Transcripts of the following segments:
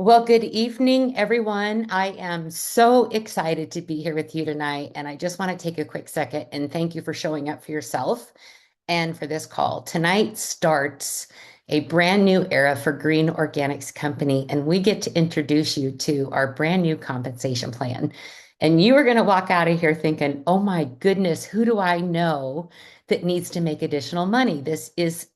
Well, good evening, everyone. I am so excited to be here with you tonight. And I just want to take a quick second and thank you for showing up for yourself and for this call. Tonight starts a brand new era for Green Organics Company, and we get to introduce you to our brand new compensation plan. And you are going to walk out of here thinking, oh my goodness, who do I know that needs to make additional money? This is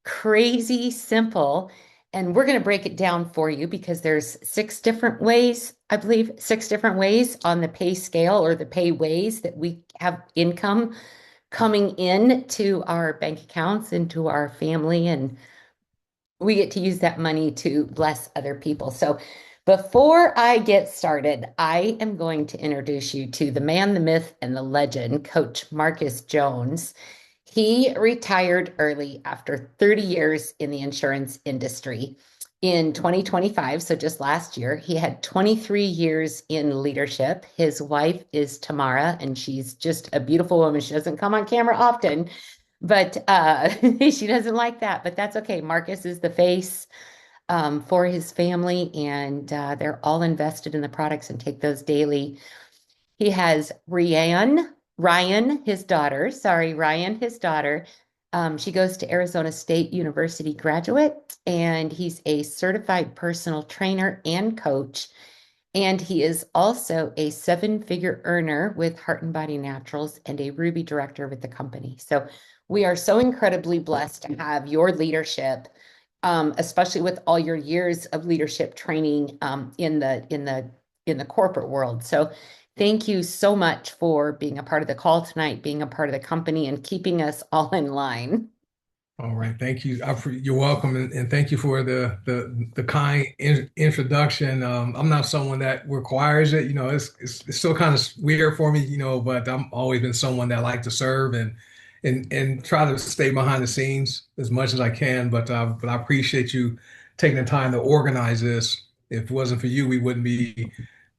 crazy simple. And we're going to break it down for you because there's six different ways, I believe, six different ways on the pay scale or the pay ways that we have income coming in to our bank accounts, into our family, and we get to use that money to bless other people. So before I get started, I am going to introduce you to the man, the myth, and the legend, Coach Marcus Jones. He retired early after 30 years in the insurance industry. In 2025, so just last year, he had 23 years in leadership. His wife is Tamara, and she's just a beautiful woman. She doesn't come on camera often, but she doesn't like that. But that's okay. Marcus is the face for his family, and they're all invested in the products and take those daily. He has Ryan, his daughter. Sorry, Ryan, his daughter. She goes to Arizona State University graduate, and he's a certified personal trainer and coach. And he is also a seven-figure earner with Heart and Body Naturals and a Ruby director with the company. So we are so incredibly blessed to have your leadership, especially with all your years of leadership training in the corporate world. So thank you so much for being a part of the call tonight, being a part of the company, and keeping us all in line. All right, thank you. You're welcome, and thank you for the kind introduction. I'm not someone that requires it. It's still kind of weird for me, but I'm always been someone that like to serve and try to stay behind the scenes as much as I can. But I appreciate you taking the time to organize this. If it wasn't for you, we wouldn't be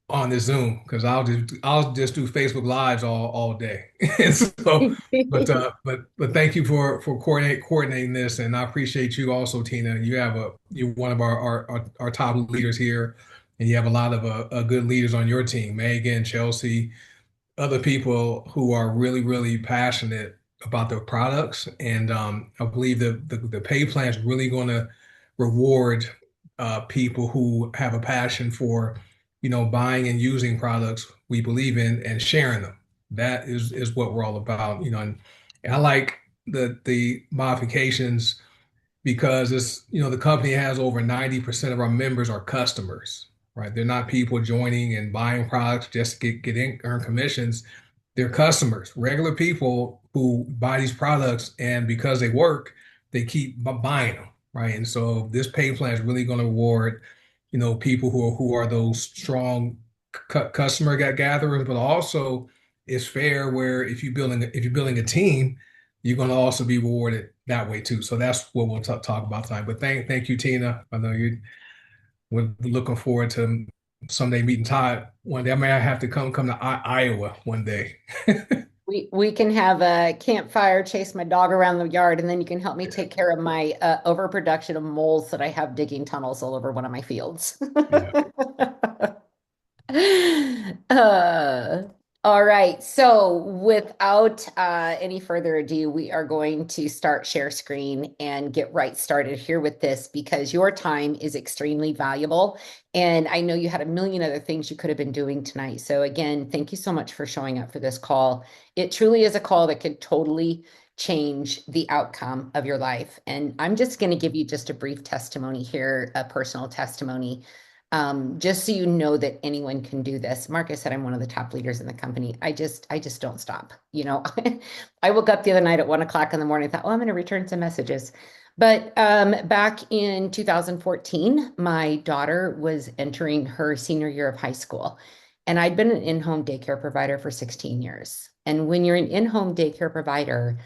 on this Zoom because I'll just do Facebook Lives all day. And so, but thank you for coordinating this, and I appreciate you also, Tina. You're one of our top leaders here, and you have a lot of good leaders on your team, Megan, Chelsea, other people who are really passionate about their products, and I believe the pay plan is really going to reward people who have a passion for buying and using products we believe in and sharing them. That is what we're all about, and I like the modifications because the company has over 90% of our members are customers, right? They're not people joining and buying products just to earn commissions. They're customers, regular people who buy these products, and because they work, they keep buying them, right? And so this pay plan is really going to reward, people who are those strong customer gatherers, but also it's fair where if you're building a team, you're going to also be rewarded that way too. So that's what we'll talk about tonight. But thank you, Tina. I know we're looking forward to someday meeting Todd one day. I may have to come to Iowa one day. We can have a campfire, chase my dog around the yard, and then you can help me take care of my overproduction of moles that I have digging tunnels all over one of my fields. Yeah. Uh, all right. So without any further ado, we are going to start share screen and get right started here with this because your time is extremely valuable. And I know you had a million other things you could have been doing tonight. So again, thank you so much for showing up for this call. It truly is a call that could totally change the outcome of your life. And I'm just going to give you just a brief testimony here, a personal testimony, just so you know that anyone can do this. Marcus said I'm one of the top leaders in the company. I just don't stop. I woke up the other night at 1 o'clock in the morning. I thought, oh, I'm going to return some messages. But back in 2014, my daughter was entering her senior year of high school, and I'd been an in-home daycare provider for 16 years. And when you're an in-home daycare provider,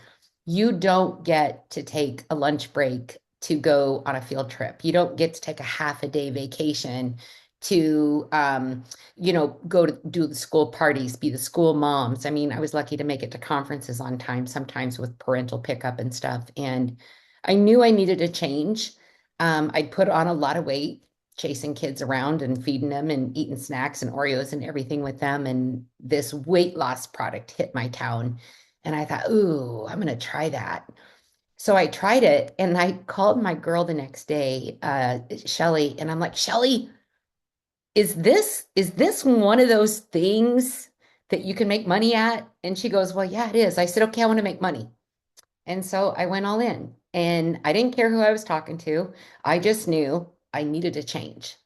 you don't get to take a lunch break to go on a field trip. You don't get to take a half a day vacation to, go to do the school parties, be the school moms. I mean, I was lucky to make it to conferences on time, sometimes with parental pickup and stuff. And I knew I needed a change. I'd put on a lot of weight, chasing kids around and feeding them and eating snacks and Oreos and everything with them. And this weight loss product hit my town. And I thought, ooh, I'm going to try that. So I tried it and I called my girl the next day, Shelly, and I'm like, Shelly, is this one of those things that you can make money at? And she goes, well, yeah, it is. I said, okay, I want to make money. And so I went all in and I didn't care who I was talking to. I just knew I needed to change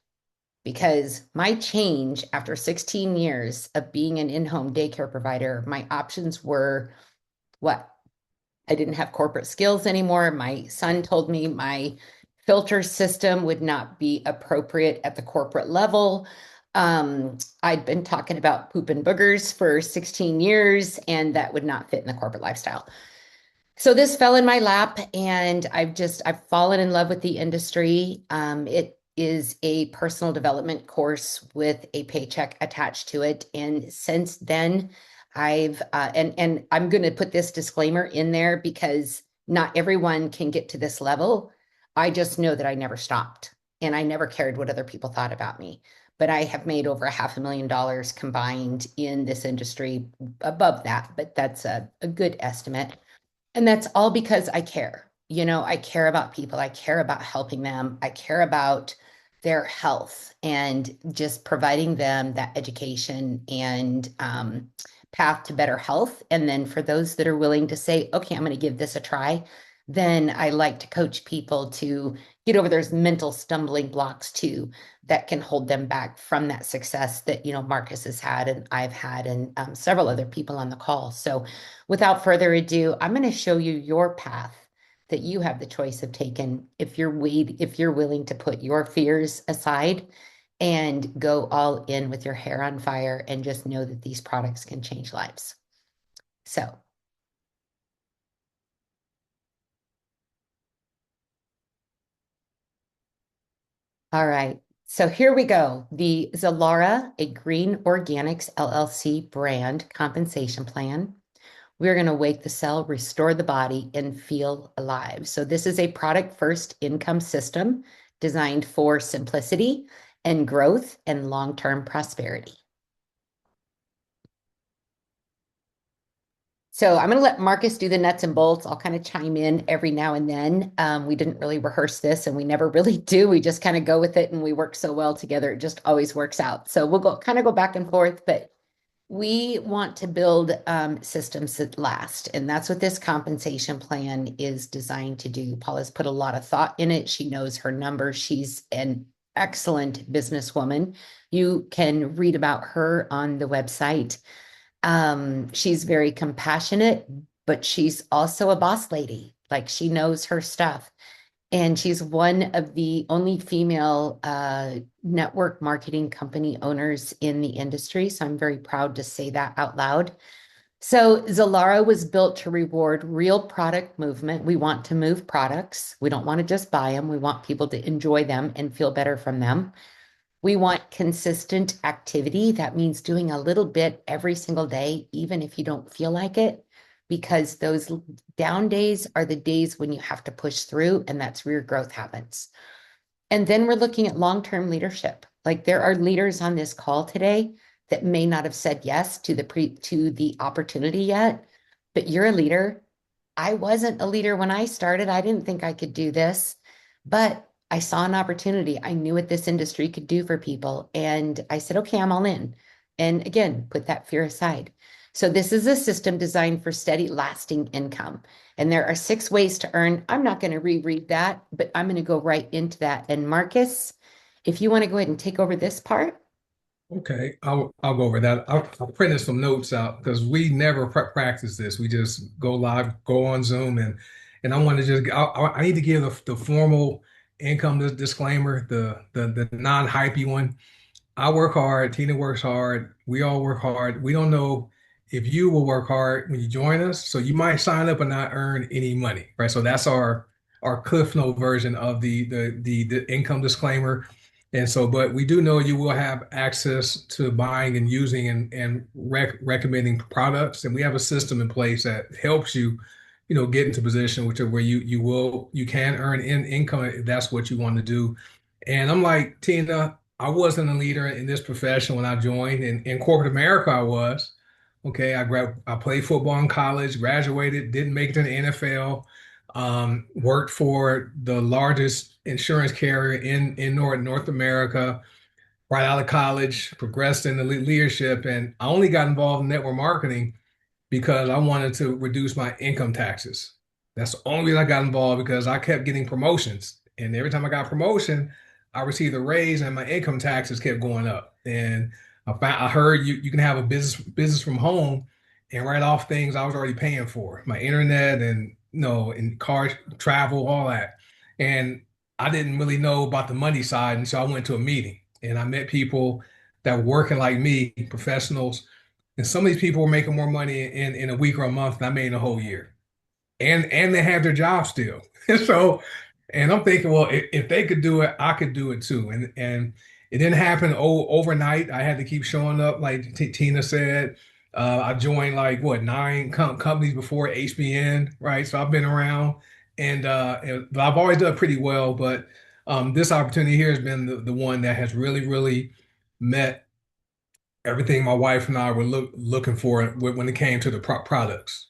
because my change after 16 years of being an in-home daycare provider, my options were what? I didn't have corporate skills anymore. My son told me my filter system would not be appropriate at the corporate level. I'd been talking about poop and boogers for 16 years, and that would not fit in the corporate lifestyle. So this fell in my lap, and I've fallen in love with the industry. It is a personal development course with a paycheck attached to it, and since then, and I'm going to put this disclaimer in there because not everyone can get to this level. I just know that I never stopped, and I never cared what other people thought about me. But I have made over $500,000 combined in this industry, above that, but that's a good estimate. And that's all because I care. I care about people. I care about helping them. I care about their health and just providing them that education and path to better health. And then for those that are willing to say, okay, I'm going to give this a try, then I like to coach people to get over those mental stumbling blocks too that can hold them back from that success that, Marcus has had and I've had and several other people on the call. So without further ado, I'm going to show you your path that you have the choice of taking if you're willing to put your fears aside and go all in with your hair on fire and just know that these products can change lives. So, all right. So here we go. The Zilara, a Green Organics LLC brand compensation plan. We're going to wake the cell, restore the body, and feel alive. So, this is a product first income system designed for simplicity and growth and long term prosperity. So, I'm going to let Marcus do the nuts and bolts. I'll kind of chime in every now and then. We didn't really rehearse this and we never really do. We just kind of go with it and we work so well together. It just always works out. So, we'll go back and forth, but we want to build systems that last, and that's what this compensation plan is designed to do. Paula's put a lot of thought in it. She knows her numbers. She's an excellent businesswoman. You can read about her on the website. She's very compassionate, but she's also a boss lady. Like she knows her stuff. And she's one of the only female network marketing company owners in the industry. So I'm very proud to say that out loud. So Zilara was built to reward real product movement. We want to move products. We don't want to just buy them. We want people to enjoy them and feel better from them. We want consistent activity. That means doing a little bit every single day, even if you don't feel like it, because those down days are the days when you have to push through, and that's where your growth happens. And then we're looking at long-term leadership. Like there are leaders on this call today that may not have said yes to the opportunity yet, but you're a leader. I wasn't a leader when I started. I didn't think I could do this, but I saw an opportunity. I knew what this industry could do for people. And I said, okay, I'm all in. And again, put that fear aside. So this is a system designed for steady, lasting income. And there are 6 ways to earn. I'm not going to reread that, but I'm going to go right into that. And Marcus, if you want to go ahead and take over this part. Okay, I'll go over that. I'll printed some notes out because we never practice this. We just go live, go on Zoom, and I want to just I need to give the formal income disclaimer, the non-hypey one. I work hard. Tina works hard. We all work hard. We don't know if you will work hard when you join us. So you might sign up and not earn any money, right? So that's our Cliff Note version of the income disclaimer. And so, but we do know you will have access to buying and using and recommending products. And we have a system in place that helps you, get into position where you can earn income if that's what you want to do. And I'm like, Tina, I wasn't a leader in this profession when I joined. In corporate America, I was. Okay, I played football in college, graduated, didn't make it to the NFL, worked for the largest insurance carrier in North America right out of college, progressed in the leadership, and I only got involved in network marketing because I wanted to reduce my income taxes. That's the only reason I got involved because I kept getting promotions. And every time I got a promotion, I received a raise and my income taxes kept going up. And I heard you can have a business from home and write off things I was already paying for, my internet and and car travel, all that. And I didn't really know about the money side. And so I went to a meeting and I met people that were working like me, professionals, and some of these people were making more money in a week or a month than I made in a whole year. And they had their job still. So, and I'm thinking, well, if they could do it, I could do it too. And it didn't happen overnight. I had to keep showing up, like Tina said. I joined like what nine companies before HBN, right? So I've been around, but I've always done pretty well. But this opportunity here has been the one that has really met everything my wife and I were looking for when it came to the products.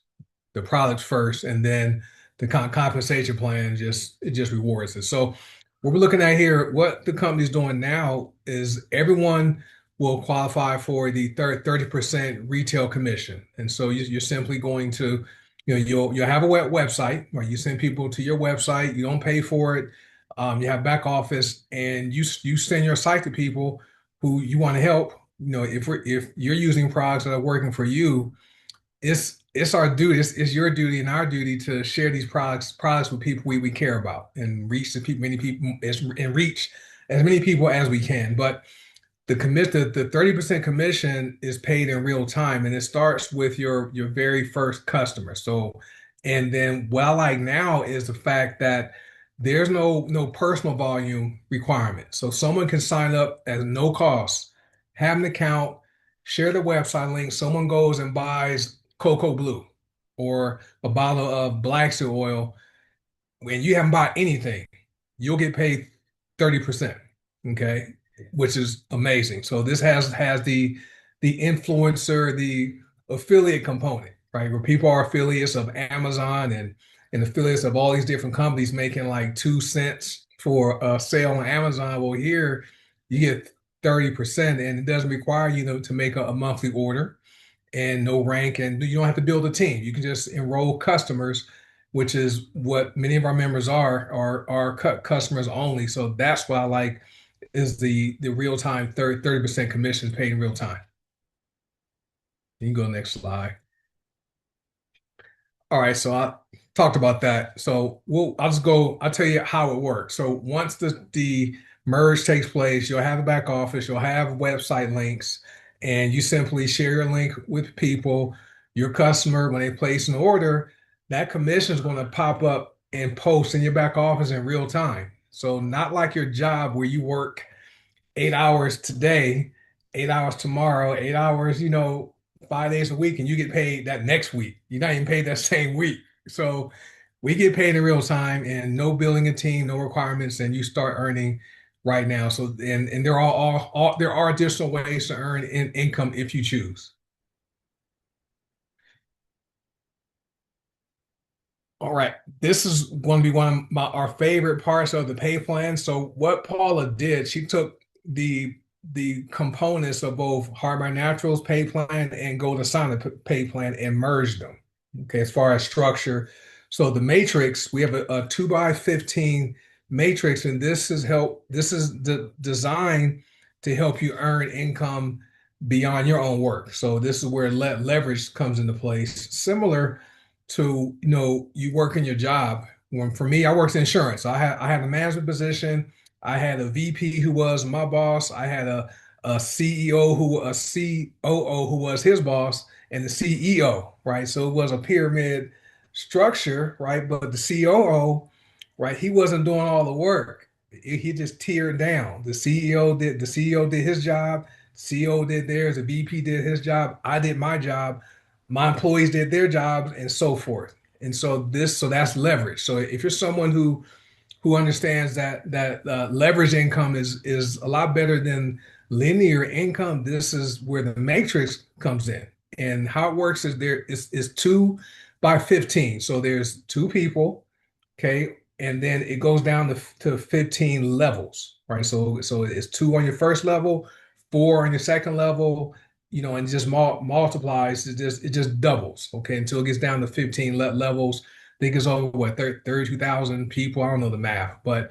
The products first, and then the compensation plan just rewards it. So what we're looking at here, what the company's doing now is everyone will qualify for the 30% retail commission. And so you're simply going to, you'll have a website where you send people to your website. You don't pay for it. You have back office, and you send your site to people who you want to help. If you're using products that are working for you, it's our duty, it's your duty and our duty to share these products with people we care about and reach many people and reach as many people as we can. But the 30% commission is paid in real time, and it starts with your very first customer. So, and then what I like now is the fact that there's no personal volume requirement. So someone can sign up at no cost, have an account, share the website link. Someone goes and buys Cocoa Blue or a bottle of black seed oil when you haven't bought anything, you'll get paid 30%. Okay. Which is amazing. So this has the influencer, the affiliate component, right? Where people are affiliates of Amazon and affiliates of all these different companies making like 2 cents for a sale on Amazon. Well, here you get 30%, and it doesn't require you to make a monthly order and no rank, and you don't have to build a team. You can just enroll customers, which is what many of our members are customers only. So that's what I like is the real time 30% commissions paid in real time. You can go next slide. All right, so I talked about that. So I'll tell you how it works. So once the merge takes place, you'll have a back office, you'll have website links, and you simply share your link with people. Your customer, when they place an order, that commission is going to pop up and post in your back office in real time. So not like your job where you work 8 hours today, 8 hours tomorrow, 8 hours, 5 days a week, and you get paid that next week. You're not even paid that same week. So we get paid in real time and no building a team, no requirements, and you start earning right now. So and there are there are additional ways to earn income if you choose. All right, this is going to be one of our favorite parts of the pay plan. So what Paula did, she took the components of both Hardware Naturals pay plan and Gold Asana pay plan and merged them. Okay, as far as structure. So the matrix, we have a 2 by 15 matrix, and this is designed to help you earn income beyond your own work. So this is where leverage comes into place. Similar to you work in your job. When for me, I worked in insurance. I had a management position. I had a VP who was my boss. I had a CEO a COO who was his boss, and the CEO, right? So it was a pyramid structure, right? But the COO, right? He wasn't doing all the work. He just tiered down. The CEO did his job. CEO did theirs. The VP did his job. I did my job. My employees did their jobs, and so forth. And so that's leverage. So if you're someone who understands that leverage income is a lot better than linear income. This is where the matrix comes in. And how it works is is 2 by 15. So there's two people, okay, and then it goes down to 15 levels, right? So it's two on your first level, four on your second level, and just multiplies. It just doubles, okay, until it gets down to 15 levels. I think it's over what 32,000 people. I don't know the math, but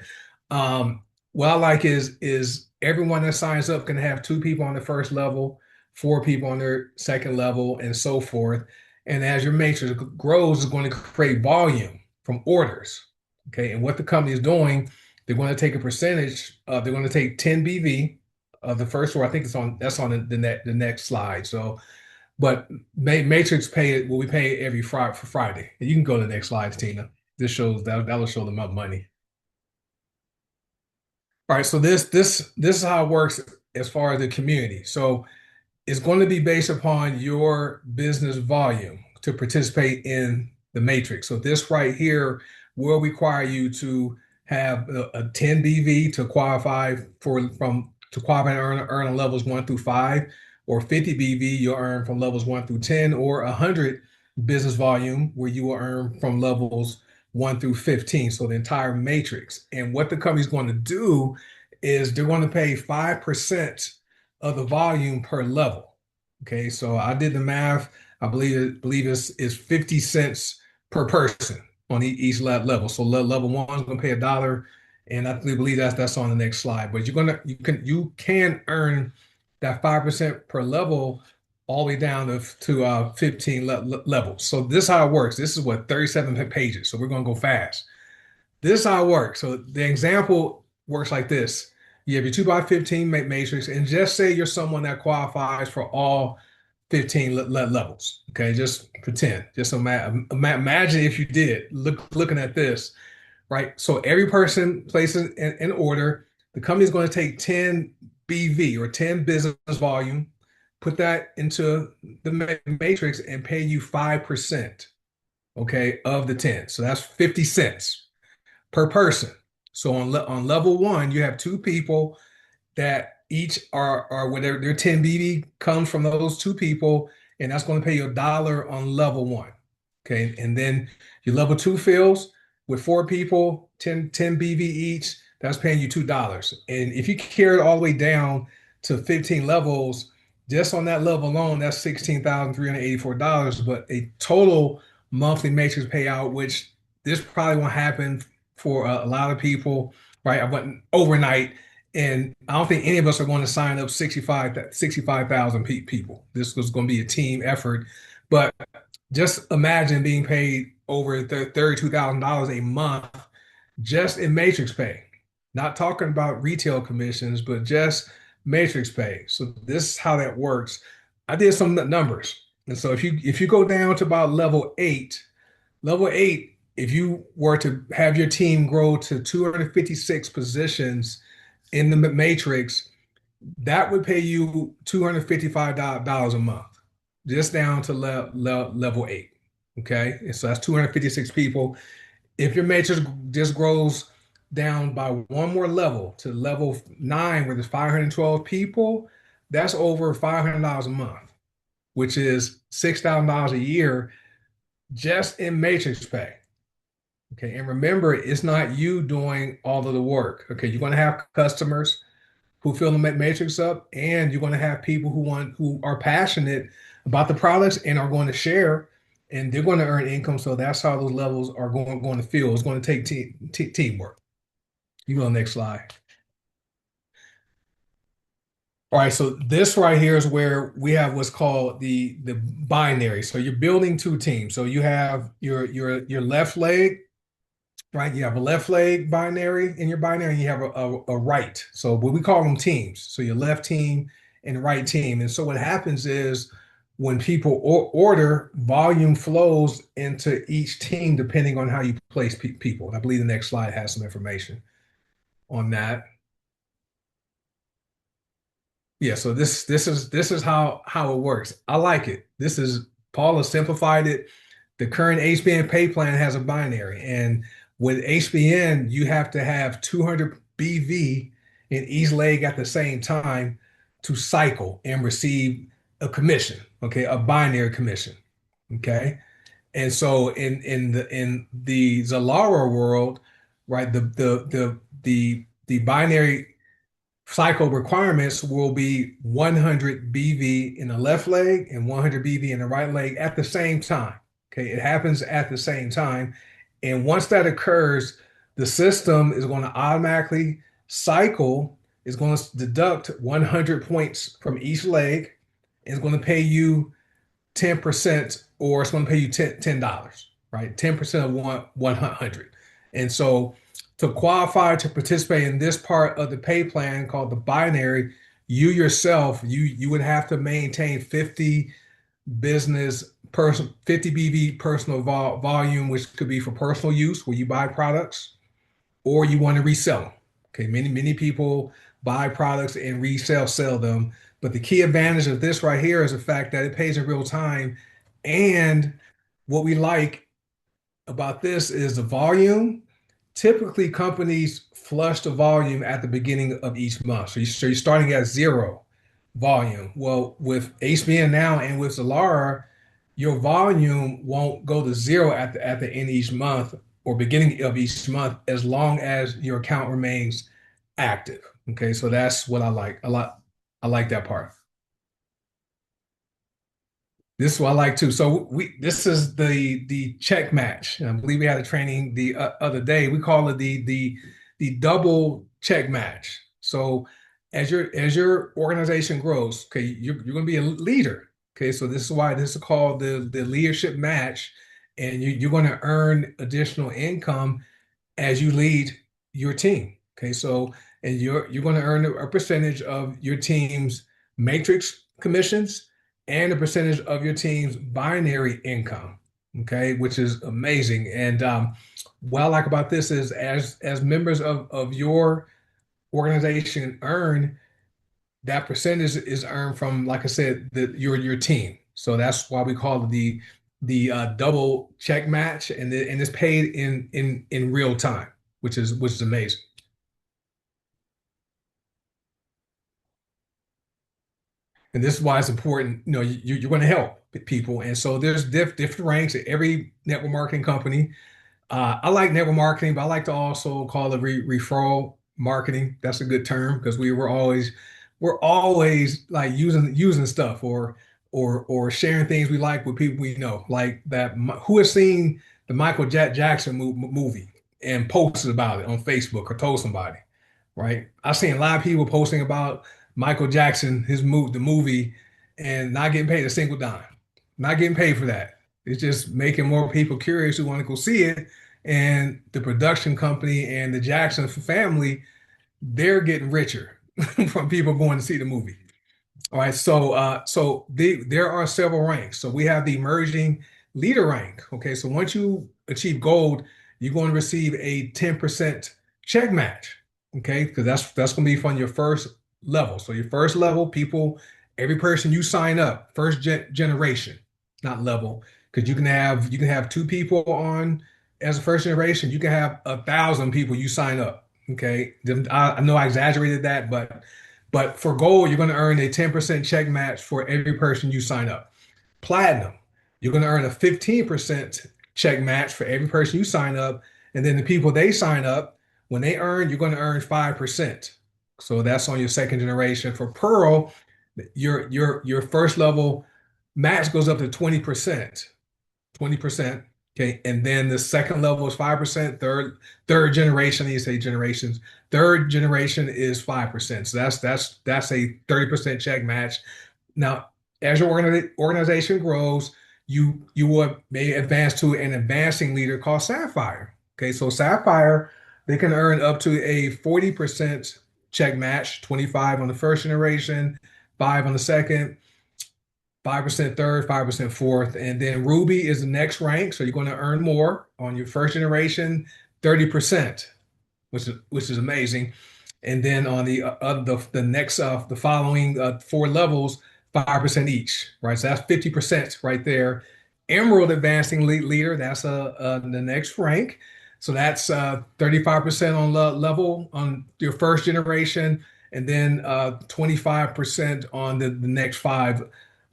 um, what I like is everyone that signs up can have two people on the first level, four people on their second level, and so forth. And as your matrix grows, it's going to create volume from orders. Okay, and what the company is doing, they're going to take a percentage. They're going to take 10 BV of the first order. I think that's on the next slide. So, but Matrix pay what we pay every Friday for Friday. And you can go to the next slide, Tina. This shows that'll show them up money. All right, so this is how it works as far as the community. So it's going to be based upon your business volume to participate in the matrix. So this right here will require you to have a 10 BV to qualify to qualify and earn on levels 1 through 5, or 50 BV you'll earn from levels 1 through 10, or 100 business volume where you will earn from levels 1 through 15. So the entire matrix. And what the company's going to do is they're going to pay 5% of the volume per level. Okay, so I did the math. I believe it's 50 cents per person on each level. So level one is going to pay $1, and I believe that's on the next slide. But you can earn that 5% per level all the way down to 15 levels. So this is how it works. This is what 37 pages. So we're going to go fast. This is how it works. So the example works like this. You have your 2 by 15 matrix, and just say you're someone that qualifies for all 15 levels. Okay, just pretend. Just imagine if you did. Looking at this, right? So every person places in order. The company is going to take 10 BV, or 10 business volume, put that into the matrix, and pay you 5%, okay, of the 10. So that's 50 cents per person. So on level one, you have two people that each are whatever their 10 BV comes from those two people, and that's going to pay you $1 on level one. Okay, and then your level two fills with four people, 10 BV each, that's paying you $2. And if you carry it all the way down to 15 levels, just on that level alone, that's $16,384. But a total monthly matrix payout, which this probably won't happen for a lot of people, right? I went overnight, and I don't think any of us are going to sign up 65,000 people. This was going to be a team effort. But just imagine being paid over $32,000 a month just in matrix pay. Not talking about retail commissions, but just matrix pay. So this is how that works. I did some numbers. And so if you go down to about level eight, if you were to have your team grow to 256 positions in the matrix, that would pay you $255 a month, just down to level eight. Okay. And so that's 256 people. If your matrix just grows down by one more level to level 9, where there's 512 people, that's over $500 a month, which is $6,000 a year just in matrix pay. Okay. And remember, it's not you doing all of the work. Okay. You're going to have customers who fill the matrix up, and you're going to have people who are passionate about the products and are going to share, and they're going to earn income. So that's how those levels are going to feel. It's going to take teamwork. You go to the next slide. All right, so this right here is where we have what's called the binary. So you're building two teams. So you have your left leg, right? You have a left leg binary in your binary, and you have a right. So what we call them teams. So your left team and right team. And so what happens is when people order, volume flows into each team depending on how you place people. And I believe the next slide has some information on that. Yeah, so this is how it works. I like it. Paula simplified it. The current HBN pay plan has a binary, and With HBN, you have to have 200 BV in each leg at the same time to cycle and receive a commission, okay, a binary commission, okay. And so in the Zilara world, right, the binary cycle requirements will be 100 BV in the left leg and 100 BV in the right leg at the same time. Okay, it happens at the same time. And once that occurs, the system is going to automatically cycle, is going to deduct 100 points from each leg, and it's going to pay you 10%, or it's going to pay you $10, right? 10% of 100. And so to qualify to participate in this part of the pay plan called the binary, you yourself, you would have to maintain 50 50 BV personal volume, which could be for personal use where you buy products or you want to resell them. Okay, many people buy products and sell them. But the key advantage of this right here is the fact that it pays in real time. And what we like about this is the volume. Typically, companies flush the volume at the beginning of each month. So you're starting at zero volume. Well, with HBN now and with Zilara, your volume won't go to zero at the end of each month or beginning of each month as long as your account remains active. Okay, so that's what I like a lot. I like that part. This is what I like too. So this is the check match. I believe we had a training the other day. We call it the double check match. So as your organization grows, okay, you're going to be a leader. Okay, so this is why this is called the leadership match, and you're going to earn additional income as you lead your team. Okay, so and you're going to earn a percentage of your team's matrix commissions and a percentage of your team's binary income. Okay, which is amazing. And what I like about this is as members of your organization earn, that percentage is earned from, like I said, your team. So that's why we call it the double check match, and it's paid in real time, which is amazing. And this is why it's important. You're going to help people, and so there's different ranks at every network marketing company. I like network marketing, but I like to also call it referral marketing. That's a good term because we're always like using stuff or sharing things we like with people we know. Like that, who has seen the Michael Jackson movie and posted about it on Facebook or told somebody, right? I've seen a lot of people posting about Michael Jackson, the movie, and not getting paid a single dime, not getting paid for that. It's just making more people curious who want to go see it. And the production company and the Jackson family, they're getting richer from people going to see the movie. All right, so there are several ranks. So we have the emerging leader rank. Okay, so once you achieve gold, you're going to receive a 10% check match. Okay, because that's going to be from your first level. So your first level, every person you sign up, first generation, not level, because you can have two people on as a first generation. You can have 1,000 people you sign up. Okay, I know I exaggerated that, but for gold, you're going to earn a 10% check match for every person you sign up. Platinum, you're going to earn a 15% check match for every person you sign up. And then the people they sign up, when they earn, you're going to earn 5%. So that's on your second generation. For Pearl, your first level match goes up to 20%. 20%. Okay. And then the second level is 5%. Third generation, you say generations. Third generation is 5%. So that's a 30% check match. Now, as your organization grows, you will may advance to an advancing leader called Sapphire. Okay, so Sapphire, they can earn up to a 40% check match, 25 on the first generation, 5 on the second, 5% third, 5% fourth. And then Ruby is the next rank. So you're going to earn more on your first generation, 30%, which is amazing. And then on the following four levels, 5% each, right? So that's 50% right there. Emerald advancing leader, that's the next rank. So that's 35% on level on your first generation, and then 25% on the next five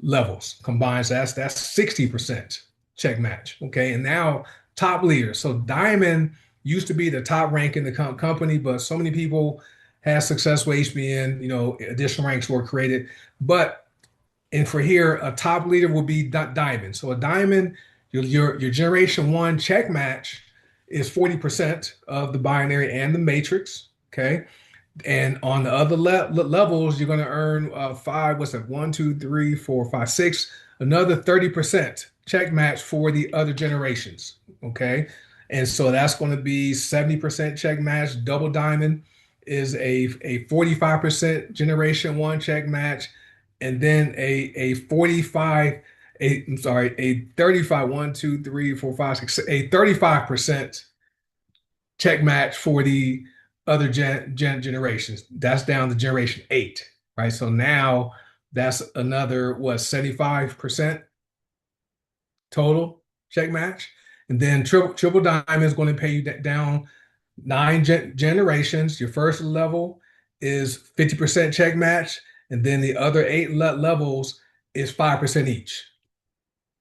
levels combined. So that's 60% check match. Okay. And now top leaders. So Diamond used to be the top rank in the company, but so many people had success with HBN, additional ranks were created. But and for here, a top leader will be diamond. So a diamond, your generation one check match is 40% of the binary and the matrix. Okay. And on the other levels, you're going to earn five, what's that? One, two, three, four, five, six, another 30% check match for the other generations. Okay. And so that's going to be 70% check match. Double diamond is a 45% generation one check match. And then a 45, I'm sorry, a 35, one, two, three, four, five, six, a 35% check match for the other generations. That's down to generation eight, right? So now that's another, what, 75% total check match. And then triple diamond is going to pay you down nine generations. Your first level is 50% check match. And then the other eight levels is 5% each,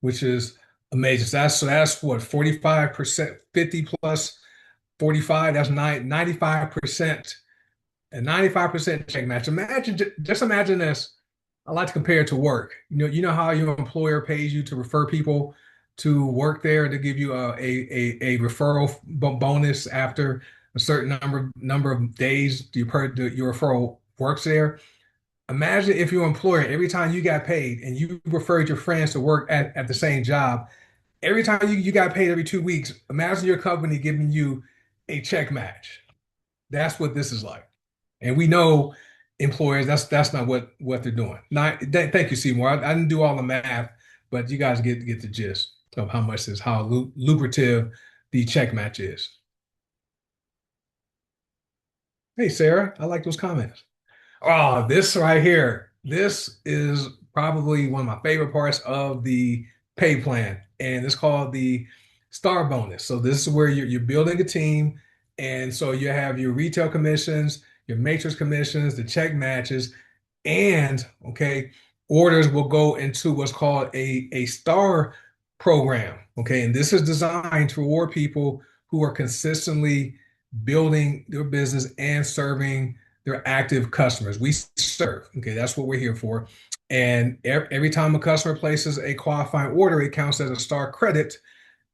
which is amazing. So that's what, 45%, 50 plus 45, that's 95%, and 95% check match. Just imagine this. I like to compare it to work. You know how your employer pays you to refer people to work there to give you a referral bonus after a certain number of days your referral works there. Imagine if your employer, every time you got paid and you referred your friends to work at the same job, every time you got paid every 2 weeks, imagine your company giving you a check match. That's what this is like. And we know employers, that's not what they're doing. Thank you, Seymour. I didn't do all the math, but you guys get the gist of how lucrative the check match is. Hey, Sarah, I like those comments. Oh, this right here. This is probably one of my favorite parts of the pay plan, and it's called the star bonus. So this is where you're building a team, and so you have your retail commissions, your matrix commissions, the check matches, and okay, orders will go into what's called a star program. Okay, and this is designed to reward people who are consistently building their business and serving their active customers. We serve. Okay, that's what we're here for. And every time a customer places a qualifying order, it counts as a star credit.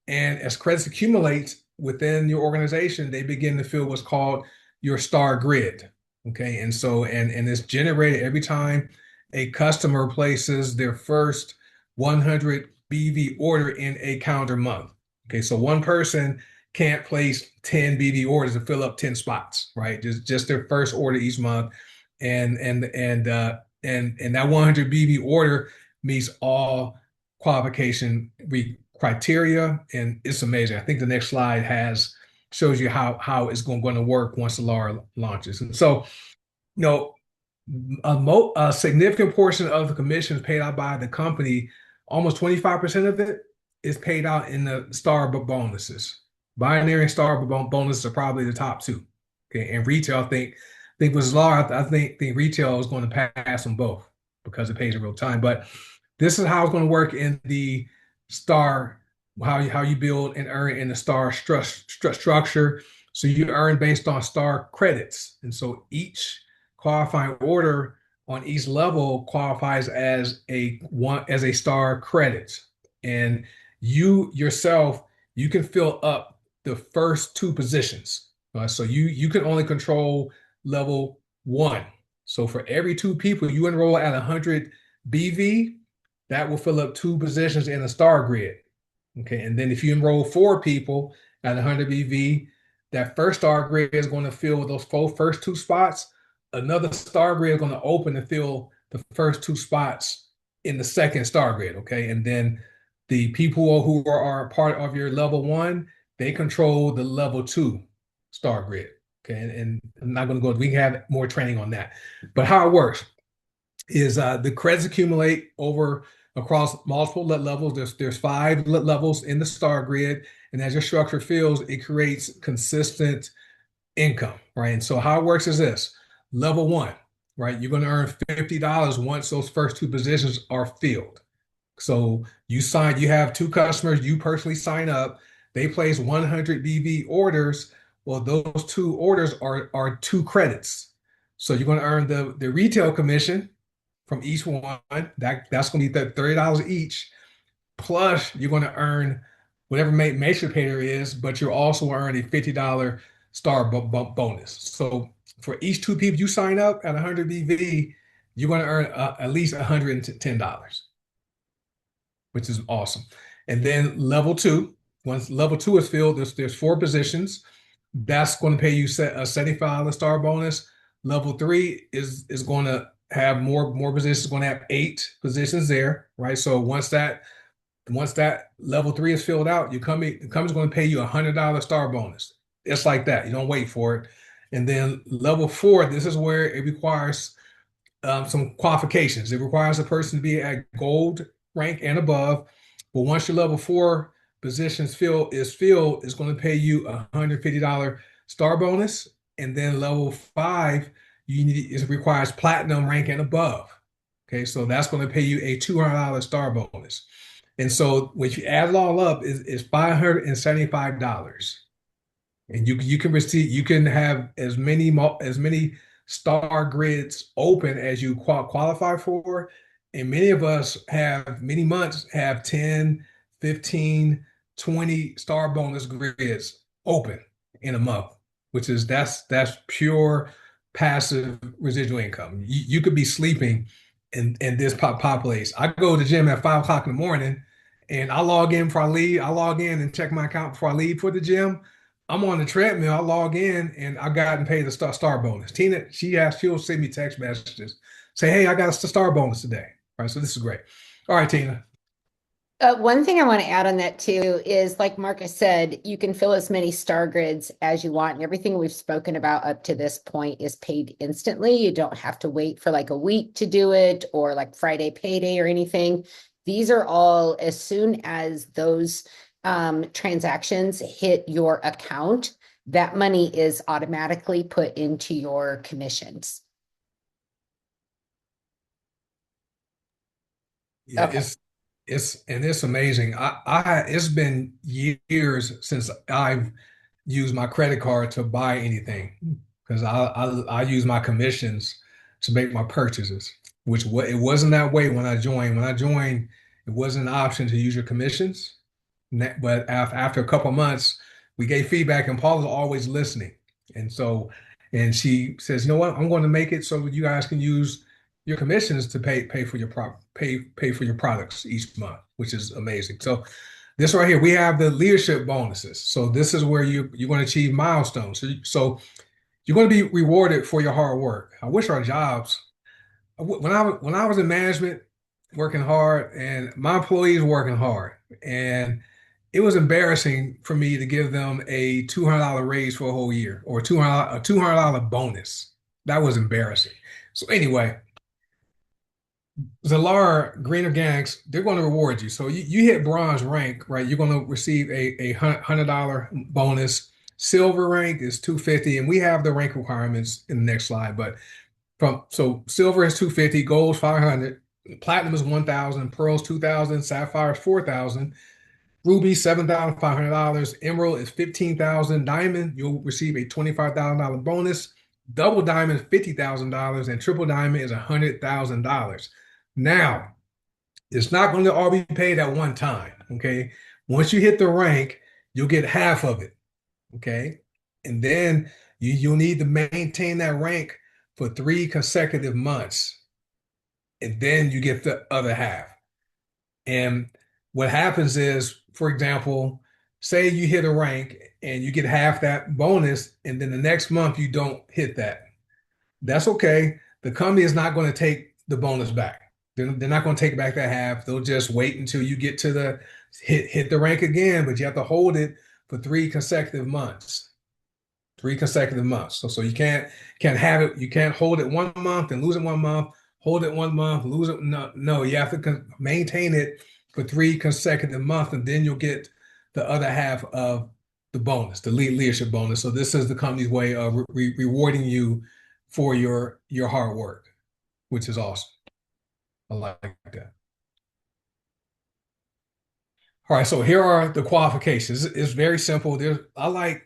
And as credits accumulate within your organization, they begin to fill what's called your star grid. Okay. And so, and it's generated every time a customer places their first 100 BV order in a calendar month. Okay. So one person can't place 10 BV orders to fill up 10 spots, right? Just their first order each month. And that 100 BV order meets all qualification criteria, and it's amazing. I think the next slide shows you how it's going to work once the LAR launches. And so, you know, a significant portion of the commissions paid out by the company, almost 25% of it is paid out in the star bonuses. Binary and star bonuses are probably the top two. Okay, and retail, I think with LAR, I think retail is going to pass them both because it pays in real time. But this is how it's going to work in the star, how you build and earn in the star structure. So you earn based on star credits, and so each qualifying order on each level qualifies as a star credit, and you yourself, you can fill up the first two positions. So you can only control level one. So for every two people you enroll at 100 BV, that will fill up two positions in a star grid. Okay, and then if you enroll four people at 100 BV, that first star grid is going to fill those first two spots. Another star grid is going to open and fill the first two spots in the second star grid. Okay, and then the people who are part of your level one, they control the level two star grid. Okay, and I'm not going to go. We can have more training on that, but how it works is the credits accumulate over across multiple levels. There's five levels in the star grid, and as your structure fills, it creates consistent income, right? And so how it works is this: level one, right? You're going to earn $50 once those first two positions are filled. So you have two customers, you personally sign up, they place 100 BV orders. Well, those two orders are two credits. So you're going to earn the retail commission from each one. That's going to be $30 each. Plus, you're going to earn whatever major pay there is, but you're also earning a $50 star bonus. So for each two people you sign up at 100 BV, you're going to earn at least $110, which is awesome. And then level two, once level two is filled, there's four positions. That's going to pay you a $75 star bonus. Level three is going to have more positions, going to have eight positions there, right? So once that level three is filled out, the company's going to pay you $100 star bonus. It's like that. You don't wait for it. And then level four, this is where it requires some qualifications. It requires a person to be at gold rank and above. But once your level four positions filled, it's going to pay you a $150 star bonus. And then level five, it requires platinum rank and above. Okay, so that's going to pay you a $200 star bonus. And so when you add it all up, is $575. And you can have as many star grids open as you qualify for. And many months have 10, 15, 20 star bonus grids open in a month, that's pure passive residual income. You could be sleeping and this populates. I go to the gym at 5 o'clock in the morning and I log in before I leave. I log in and check my account before I leave for the gym. I'm on the treadmill. I log in and I got and paid the star bonus. Tina, she'll send me text messages, say, "Hey, I got a star bonus today." All right, so this is great. All right, Tina. One thing I want to add on that too is, like Marcus said, you can fill as many star grids as you want, and everything we've spoken about up to this point is paid instantly. You don't have to wait for like a week to do it or like Friday payday or anything. These are all as soon as those transactions hit your account, that money is automatically put into your commissions. Yeah, Okay. it's amazing. It's been years since I've used my credit card to buy anything because I use my commissions to make my purchases, it wasn't that way when I joined. When I joined, it wasn't an option to use your commissions. But after a couple of months, we gave feedback, and Paula's always listening. And so, and she says, "You know what? I'm going to make it so that you guys can use your commissions to pay for your pay for your products each month," which is amazing. So, this right here, we have the leadership bonuses. So this is where you're going to achieve milestones. So you're going to be rewarded for your hard work. I wish our jobs when I was in management, working hard, and my employees were working hard, and it was embarrassing for me to give them a $200 raise for a whole year or a $200 bonus. That was embarrassing. So anyway, Zilara Green Organics, they're going to reward you. So you hit bronze rank, right? You're going to receive a $100 bonus. Silver rank is 250, and we have the rank requirements in the next slide. But so silver is 250, gold is 500, platinum is 1,000, pearls 2,000, sapphire is 4,000, ruby $7,500, emerald is 15,000, diamond you'll receive a $25,000 bonus, double diamond $50,000, and triple diamond is $100,000. Now, it's not going to all be paid at one time. Okay, once you hit the rank, you'll get half of it. Okay, and then you'll need to maintain that rank for 3 consecutive months, and then you get the other half. And what happens is, for example, say you hit a rank and you get half that bonus, and then the next month you don't hit that. That's okay. The company is not going to take the bonus back. They're not going to take back that half. They'll just wait until you get to the hit the rank again, but you have to hold it for 3 consecutive months. 3 consecutive months. So you can't have it. You can't hold it one month and lose it one month. hold it 1 month, lose it. No, no, you have to maintain it for 3 consecutive months, and then you'll get the other half of the bonus, the leadership bonus. So this is the company's way of rewarding you for your hard work, which is awesome. I like that. All right, so here are the qualifications. It's very simple. I like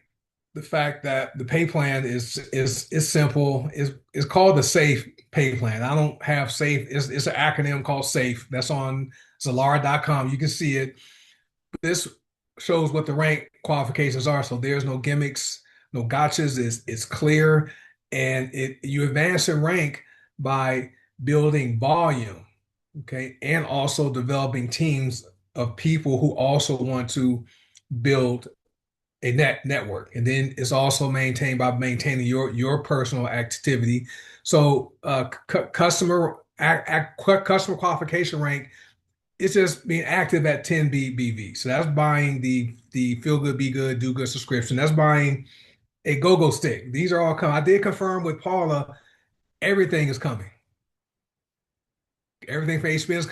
the fact that the pay plan is simple. It's called the SAFE pay plan. I don't have SAFE. It's an acronym called SAFE. That's on Zilara.com. You can see it. This shows what the rank qualifications are. So there's no gimmicks, no gotchas. It's clear, and you advance in rank by building volume, okay, and also developing teams of people who also want to build a network, and then it's also maintained by maintaining your personal activity. So customer qualification rank, it's just being active at 10 BV. So that's buying the Feel Good, Be Good, Do Good subscription. That's buying a go-go stick. These are all coming. I did confirm with Paula, everything is coming. Everything from HBN is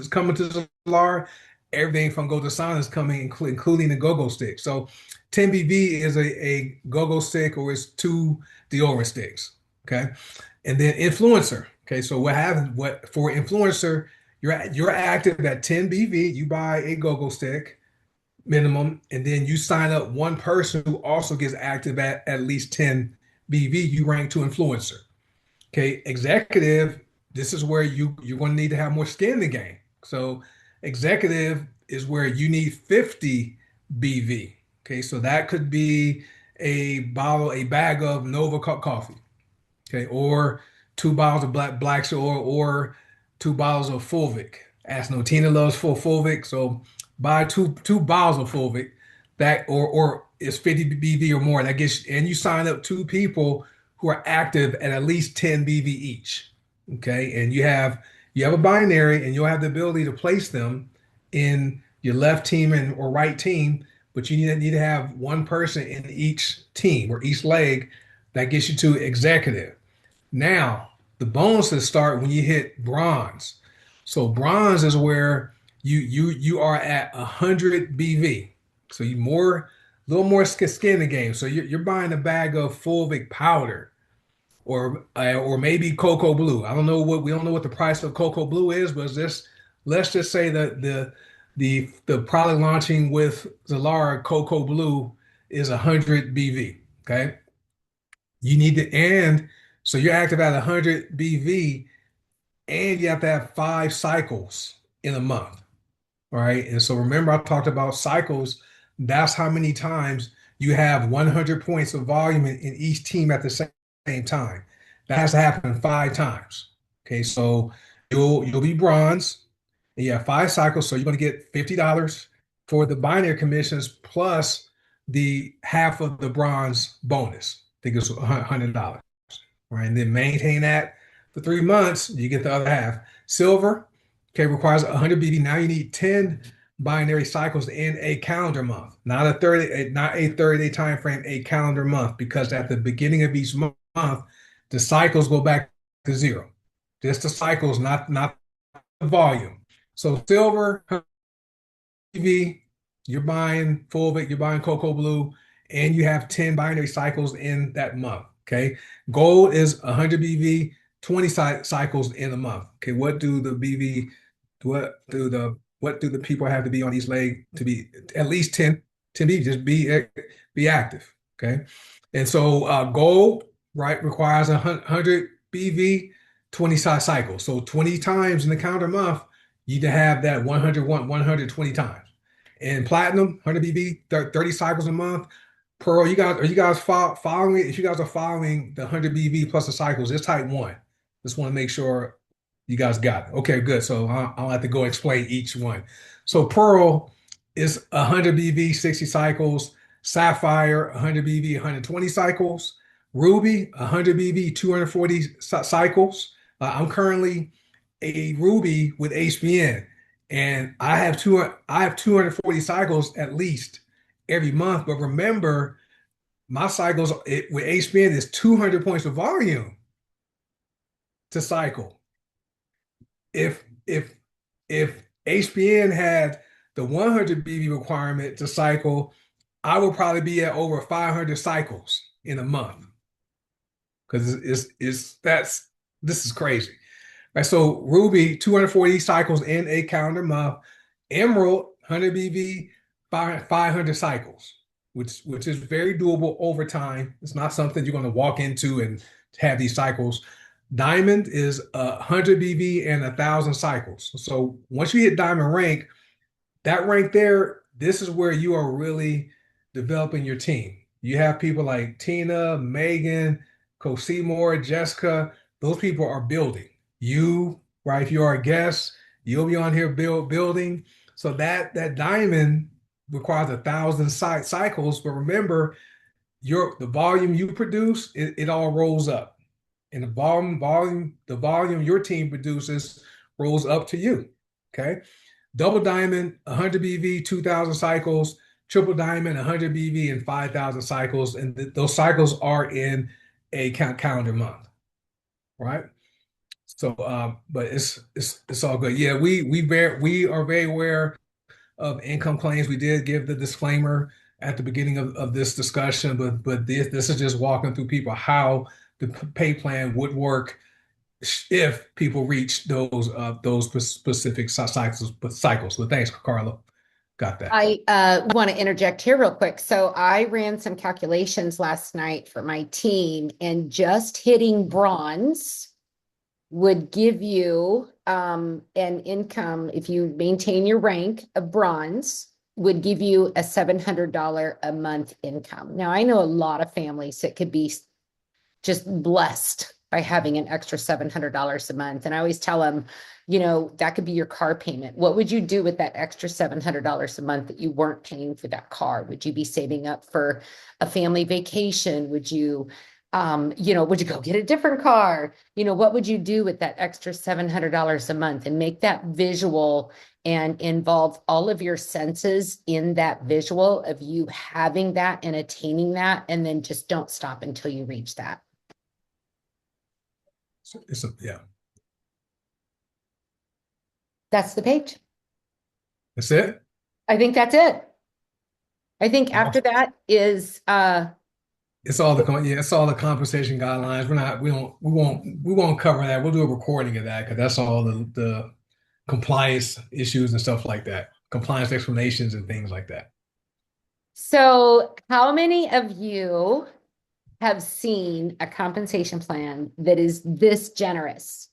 coming to Solar. Everything from Go to Sign is coming, including the go-go stick. So 10BV is a go-go stick, or it's two deodorant sticks. Okay. And then influencer. Okay. So what for influencer, you're active at 10 BV, you buy a go-go stick minimum, and then you sign up one person who also gets active at least 10 BV, you rank to influencer. Okay, executive, this is where you're going to need to have more skin in the game. So executive is where you need 50 BV. Okay, so that could be a bag of Nova coffee, okay, or 2 bottles of black or 2 bottles of Fulvic. As no Tina loves Fulvic, so buy two bottles of Fulvic, that or it's 50 BV or more. That gets, and you sign up two people who are active at least 10 BV each. Okay, and you have a binary, and you'll have the ability to place them in your left team and or right team, but you need to have one person in each team or each leg. That gets you to executive. Now, the bonuses start when you hit bronze. So bronze is where you are at 100 BV. So you more a little more skin in the game. So you're buying a bag of Fulvic powder, or maybe Cocoa Blue. We don't know what the price of Cocoa Blue is, but let's just say that the product launching with Zilara Cocoa Blue is 100 BV. Okay. You need to, and so you're active at 100 BV, and you have to have 5 cycles in a month. All right. And so remember, I talked about cycles. That's how many times you have 100 points of volume in each team at the same time. That has to happen 5 times. Okay. So you'll be bronze, and you have 5 cycles. So you're going to get $50 for the binary commissions plus the half of the bronze bonus. I think it's $100. Right? And then maintain that for 3 months, you get the other half. Silver, okay, requires 100 BD. Now you need 10 binary cycles in a calendar month, not a 30-day time frame, a calendar month, because at the beginning of each month, the cycles go back to zero. Just the cycles, not the volume. So silver, TV, you're buying Fulvic, you're buying Cocoa Blue, and you have 10 binary cycles in that month. Okay. Gold is 100 BV, 20 cycles in a month. Okay. What do the people have to be on each leg to be at least 10 BV? Just be active. Okay. And so gold, right, requires 100 BV, 20 cycles. So 20 times in the calendar month, you need to have that 120 times. And platinum, 100 BV, 30 cycles a month. Pearl, are you guys following it? If you guys are following the 100 BV plus the cycles, it's type 1. Just want to make sure you guys got it. Okay, good. So I'll have to go explain each one. So Pearl is 100 BV, 60 cycles. Sapphire, 100 BV, 120 cycles. Ruby, 100 BV, 240 cycles. I'm currently a Ruby with HBN, and I have 240 cycles at least every month. But remember, my cycles with HBN is 200 points of volume. to cycle. If HBN had the 100 BB requirement to cycle, I would probably be at over 500 cycles in a month because it's that's this is crazy. Right, so Ruby 240 cycles in a calendar month, Emerald 100 BV 500 cycles, which is very doable over time. It's not something you're going to walk into and have these cycles. Diamond is 100 BV and 1,000 cycles. So once you hit diamond rank, that rank there, this is where you are really developing your team. You have people like Tina, Megan, Coach Seymour, Jessica. Those people are building. You, right? If you are a guest, you'll be on here building. So that diamond requires 1,000 cycles. But remember, the volume you produce, it all rolls up. And the volume your team produces rolls up to you. Okay. Double diamond, 100 BV, 2,000 cycles. Triple diamond, 100 BV and 5,000 cycles. And those cycles are in a calendar month, right? So, but it's all good. Yeah, we are very aware of income claims. We did give the disclaimer at the beginning of this discussion, but this is just walking through people how the pay plan would work if people reach those specific cycles. But thanks, Carla. Got that. I want to interject here real quick. So I ran some calculations last night for my team, and just hitting bronze would give you an income, if you maintain your rank of bronze, would give you a $700 a month income. Now, I know a lot of families that could be just blessed by having an extra $700 a month. And I always tell them, that could be your car payment. What would you do with that extra $700 a month that you weren't paying for that car? Would you be saving up for a family vacation? Would you go get a different car? What would you do with that extra $700 a month? And make that visual and involve all of your senses in that visual of you having that and attaining that. And then just don't stop until you reach that. Yeah. That's the page. That's it. I think that's it. I think after that is It's all it's all the compensation guidelines. We won't cover that. We'll do a recording of that because that's all the compliance issues and stuff like that. Compliance explanations and things like that. So how many of you have seen a compensation plan that is this generous?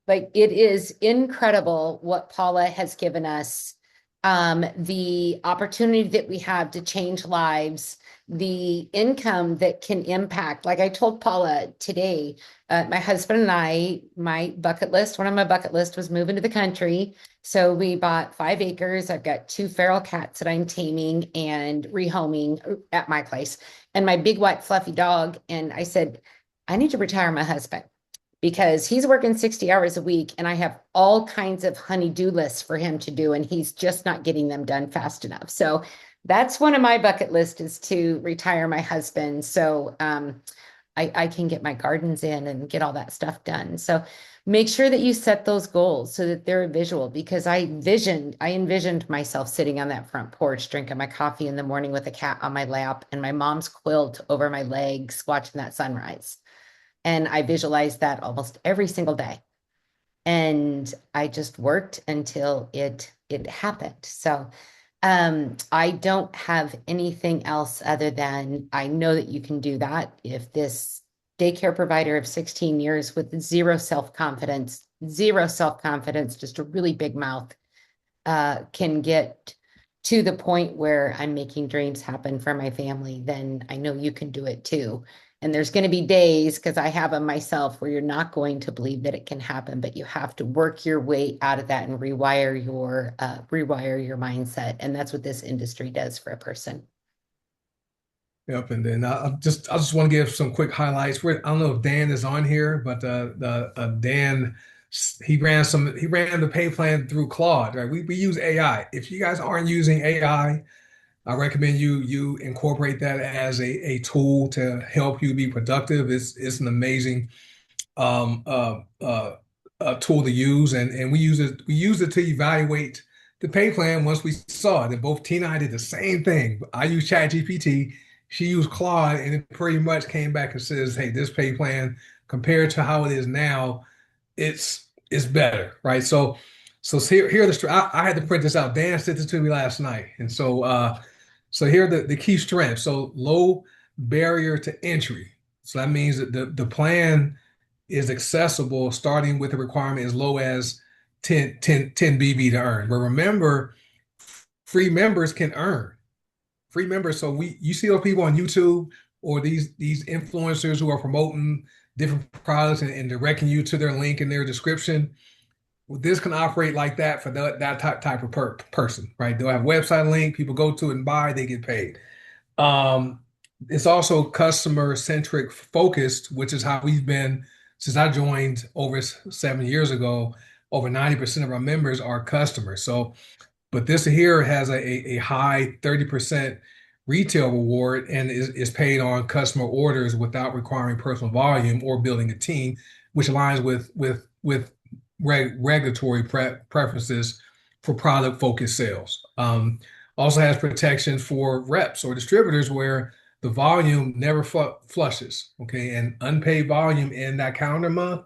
Like, it is incredible what Paula has given us, the opportunity that we have to change lives, the income that can impact. Like I told Paula today, my husband and I, one of my bucket list was moving to the country. So we bought 5 acres. I've got 2 feral cats that I'm taming and rehoming at my place, and my big white fluffy dog. And I said, I need to retire my husband because he's working 60 hours a week and I have all kinds of honey-do lists for him to do, and he's just not getting them done fast enough. So that's one of my bucket list, is to retire my husband. So I can get my gardens in and get all that stuff done. So make sure that you set those goals so that they're visual, because I envisioned myself sitting on that front porch, drinking my coffee in the morning with a cat on my lap and my mom's quilt over my legs, watching that sunrise. And I visualized that almost every single day. And I just worked until it happened. So I don't have anything else other than I know that you can do that. If this daycare provider of 16 years with zero self-confidence, just a really big mouth, can get to the point where I'm making dreams happen for my family, then I know you can do it too. And there's going to be days, because I have them myself, where you're not going to believe that it can happen, but you have to work your way out of that and rewire your mindset. And that's what this industry does for a person. Yep, and then I just want to give some quick highlights. I don't know if Dan is on here, but Dan, he ran the pay plan through Claude. Right, we use AI. If you guys aren't using AI, I recommend you incorporate that as a tool to help you be productive. It's an amazing um, uh, uh, tool to use, and we use it to evaluate the pay plan once we saw it. And both Tina and I did the same thing. I used ChatGPT, she used Claude, and it pretty much came back and says, "Hey, this pay plan compared to how it is now, it's better, right?" So here are I had to print this out. Dan sent this to me last night, and so here are the key strengths. So low barrier to entry. So that means that the plan is accessible starting with a requirement as low as 10 BB to earn. But remember, free members can earn. Free members. So you see those people on YouTube or these influencers who are promoting different products and directing you to their link in their description. Well, this can operate like that for that type of person, right? They'll have a website link, people go to it and buy, they get paid. Um, it's also customer centric focused, which is how we've been since I joined over 7 years ago. Over 90% of our members are customers. So, but this here has a high 30% retail reward and is paid on customer orders without requiring personal volume or building a team, which aligns with regulatory preferences for product focused sales. Also has protection for reps or distributors where the volume never flushes. Okay, and unpaid volume in that calendar month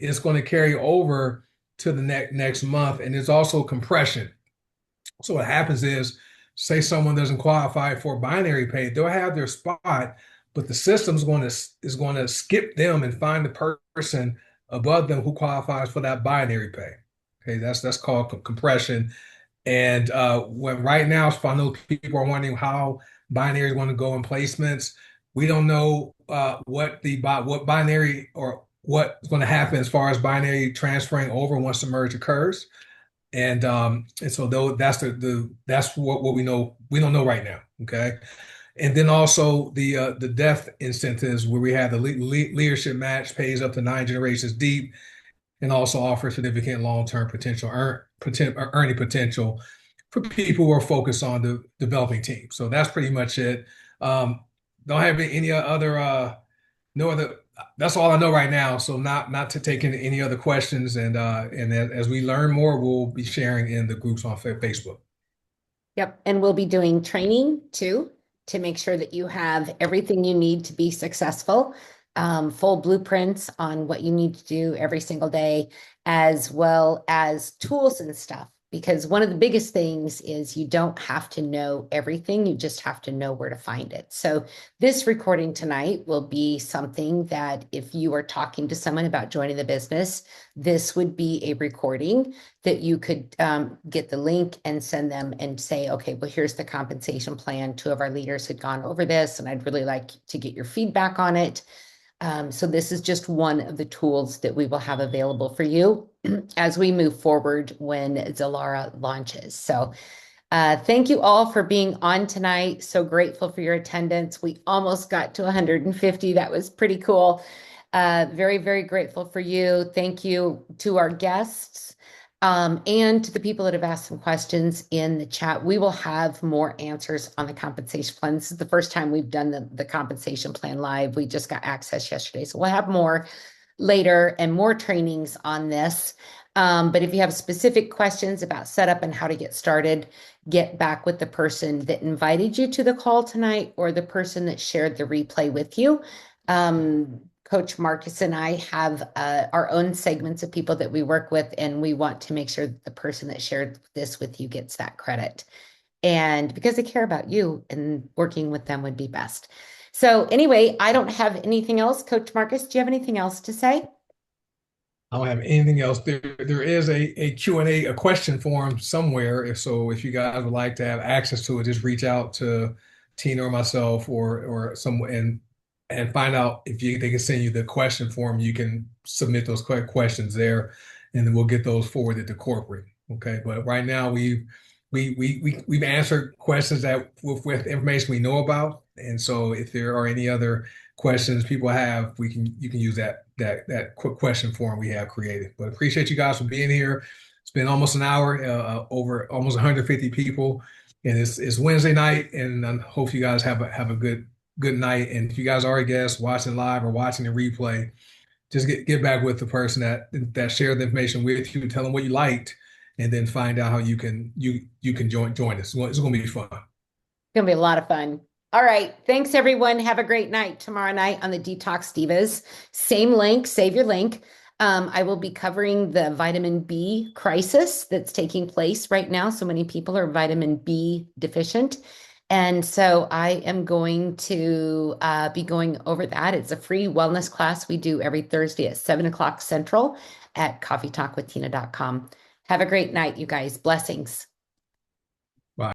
is going to carry over to the next month, and there's also compression. So what happens is, say someone doesn't qualify for binary pay, they'll have their spot, but the system's going to skip them and find the person above them who qualifies for that binary pay. Okay, that's called compression. And when right now, if I know people are wondering how binary is going to go in placements, we don't know what binary or what's going to happen as far as binary transferring over once the merge occurs. And so though that's what we don't know right now. Okay. And then also the death incentives where we have the leadership match pays up to 9 generations deep and also offers significant long-term earning potential for people who are focused on the developing team. So that's pretty much it. Don't have any other no other. That's all I know right now. So not to take any other questions. And as we learn more, we'll be sharing in the groups on Facebook. Yep. And we'll be doing training too to make sure that you have everything you need to be successful, full blueprints on what you need to do every single day, as well as tools and stuff. Because one of the biggest things is you don't have to know everything, you just have to know where to find it. So, this recording tonight will be something that if you are talking to someone about joining the business, this would be a recording that you could get the link and send them and say, okay, well, here's the compensation plan. Two of our leaders had gone over this, and I'd really like to get your feedback on it. So this is just one of the tools that we will have available for you as we move forward when Zilara launches. So thank you all for being on tonight. So grateful for your attendance. We almost got to 150. That was pretty cool. Very, very grateful for you. Thank you to our guests. And to the people that have asked some questions in the chat. We will have more answers on the compensation plan. This is the first time we've done the compensation plan live. We just got access yesterday. So we'll have more later and more trainings on this. But if you have specific questions about setup and how to get started, get back with the person that invited you to the call tonight or the person that shared the replay with you. Coach Marcus and I have our own segments of people that we work with, and we want to make sure that the person that shared this with you gets that credit. And because they care about you, and working with them would be best. So anyway, I don't have anything else. Coach Marcus, do you have anything else to say? I don't have anything else. There is a Q&A, a question form somewhere. So if you guys would like to have access to it, just reach out to Tina or myself or someone and find out if they can send you the question form. You can submit those questions there, and then we'll get those forwarded to corporate. Okay. But right now we've answered questions that with information we know about. And so if there are any other questions people have, you can use that quick question form we have created. But appreciate you guys for being here. It's been almost an hour, over almost 150 people, and it's Wednesday night, and I hope you guys have a good night. And if you guys are a guest watching live or watching the replay, just get back with the person that shared the information with you, tell them what you liked, and then find out how you can join us. It's going to be fun. Gonna be a lot of fun. All right. Thanks, everyone. Have a great night. Tomorrow night on the Detox Divas. Same link, save your link. I will be covering the vitamin B crisis that's taking place right now. So many people are vitamin B deficient. And so I am going to be going over that. It's a free wellness class we do every Thursday at 7 o'clock Central at coffeetalkwithtina.com. Have a great night, you guys. Blessings.